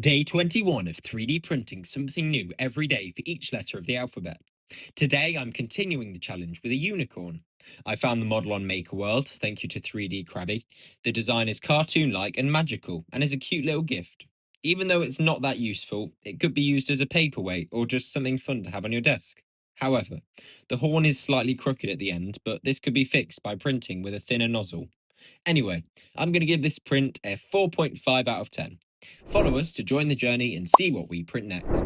Day 21 of 3D printing something new every day for each letter of the alphabet. Today I'm continuing the challenge with a unicorn. I found the model on MakerWorld, thank you to 3D Krabby. The design is cartoon-like and magical and is a cute little gift. Even though it's not that useful, it could be used as a paperweight or just something fun to have on your desk. However, the horn is slightly crooked at the end, but this could be fixed by printing with a thinner nozzle. Anyway, I'm going to give this print a 4.5 out of 10. Follow us to join the journey and see what we print next.